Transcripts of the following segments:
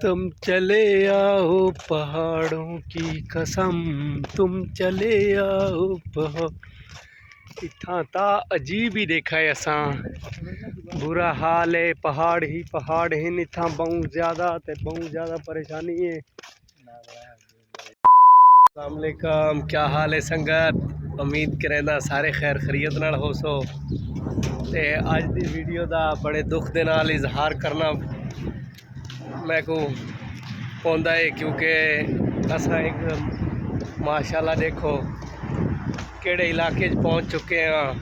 तुम चले आओ पहाड़ों की कसम, तुम चले आओ पहाड़। इतना ता अजीब ही देखा है असा, बुरा हाल है, पहाड़ ही पहाड़ हैं इतना, बहुत ज़्यादा परेशानी है। अस्सलाम वालेकुम, क्या हाल है संगत? उम्मीद करें सारे खैर खरीत नाल हो सो। ते अज दी वीडियो का बड़े दुख दे नाल इजहार करना मैं को पौंदा है, क्योंकि असा एक माशाल्लाह देखो केड़े इलाके पहुँच चुके हैं।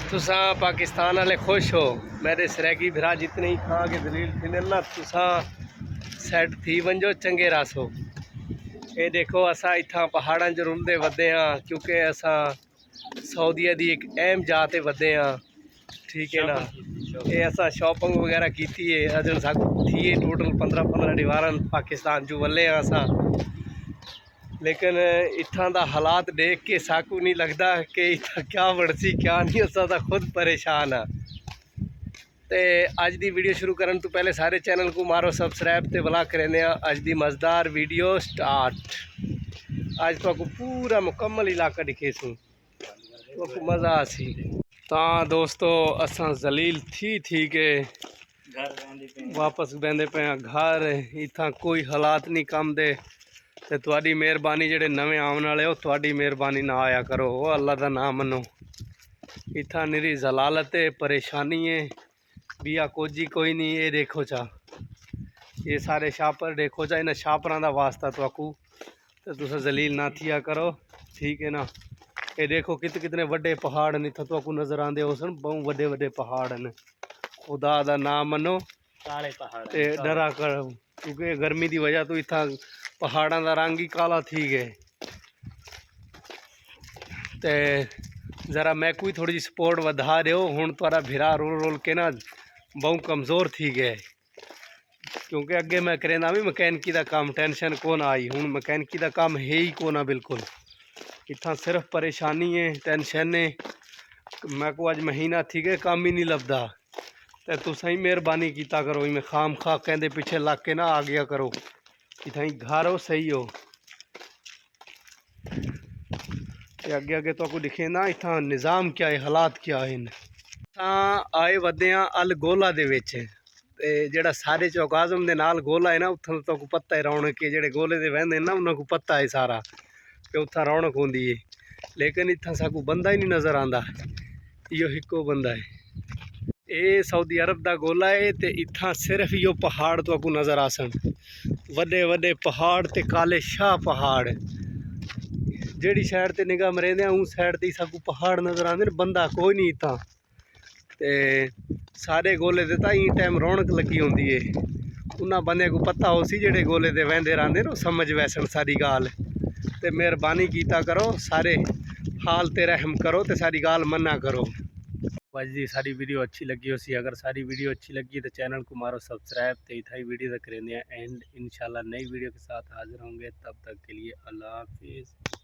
तुसा पाकिस्तान वाले खुश हो, मेरे सरैगी भरा जितने ही खा के दलील थी ना, तुसा सैट थी वंजो चंगे रसो। ये देखो असा इतना पहाड़ों च रुलते वधे हाँ, क्योंकि असा सऊदीया की एक अहम जात वधे हाँ, ठीक है ना। ये असा शॉपिंग वगैरह की है, अजन साकू थी टोटल 15 दीवार पाकिस्तान चू वले हाँ असा, लेकिन इतना का हालात देख के साकू नहीं लगता कि इतना क्या बढ़सी क्या नहीं, असा तो खुद परेशान हाँ। तो अज की वीडियो शुरू करने तो पहले सारे चैनल को मारो सबसक्राइब तो भला करें। अज की मज़ेदार वीडियो स्टार्ट। अज तो पूरा मुकम्मल इलाका दिखे सू, तो मज़ा आसी। ता दोस्तों असा जलील थी के वापस बहते पे घर, इतना कोई हालात नहीं कम दे। ते तुहाडी मेहरबानी, जेडे नवे आने वाले हो तुहाडी मेहरबानी ना आया करो, वो अल्लाह का नाम मनो। इतना निरी जलालत है, परेशानी है, बिया कोजी कोई नहीं। ये देखो चा, ये सारे शापर देखो चा, इन्हें शापरा का वास्ता तो आकू तो तुस जलील ना थिया करो, ठीक है ना। ये देखो कितने वड्डे पहाड़ ने इतना तो आपको नज़र आते हो सन, बहुत वड्डे पहाड़ ने। खुदा का नाम मनो ते डरा करो, क्योंकि गर्मी की वजह तो इतना पहाड़ों का रंग ही काला थी गए। ते जरा मैं कोई थोड़ी जी सपोर्ट वधा दो, हूँ थोड़ा भिरा रोल के ना बहुत कमज़ोर थी गए, क्योंकि अगे मैं करेंदा भी मकैनिकी का काम, टेंशन कौन आई, हूँ मकैनिकी का काम है ही कौन बिल्कुल। इतना सिर्फ परेशानी है, टेंशन है। मैं को अज महीना थी गए काम ही नहीं लभदा, तो तुसा ही मेहरबानी किया करो, मैं खाम खा कहते पीछे लग के ना आ गया करो। इतना ही घर हो सही हो, अगे तो आपको दिखे ना इतना निज़ाम क्या है, हालात क्या है। आए वधे हाँ अल गोला दे विच, जेड़ा सारे चौक आजम दे नाल गोला है ना, उतना तो पता है रौनक के, जेडे गोले दे वहंदे ना उन्होंने पता है सारा कि उतना रौनक होंदी है। लेकिन इतना साकू बंदा ही नहीं नज़र आता, यो हिको बंदा है। ये सऊदी अरब का गोला है, तो इतना सिर्फ यो पहाड़ तो आपको नज़र आसन, वड्डे पहाड़ ते काले शाह पहाड़। जेड़ी साइड ते निगाह मरेंदे उस साइड ते साकू पहाड़ नज़र आते, बंदा कोई नहीं इतना। ते सारे गोले ते ताई टाइम रौनक लगी होंदी है, उन्होंने बंदे को पता हो सी जेडे गोले ते वहंदे रहंदे ना, समझ वैसन सारी गाल। ते मेहरबानी कीता करो, सारे हाल ते रहम करो, ते सारी गाल मना करो। आज की सारी वीडियो अच्छी लगी हो सी, अगर सारी वीडियो अच्छी लगी तो चैनल को मारो सब्सक्राइब। तो इतना ही वीडियो तक करेंगे एंड इंशाल्लाह नई वीडियो के साथ हाजिर होंगे, तब तक के लिए अल्लाह हाफिज़।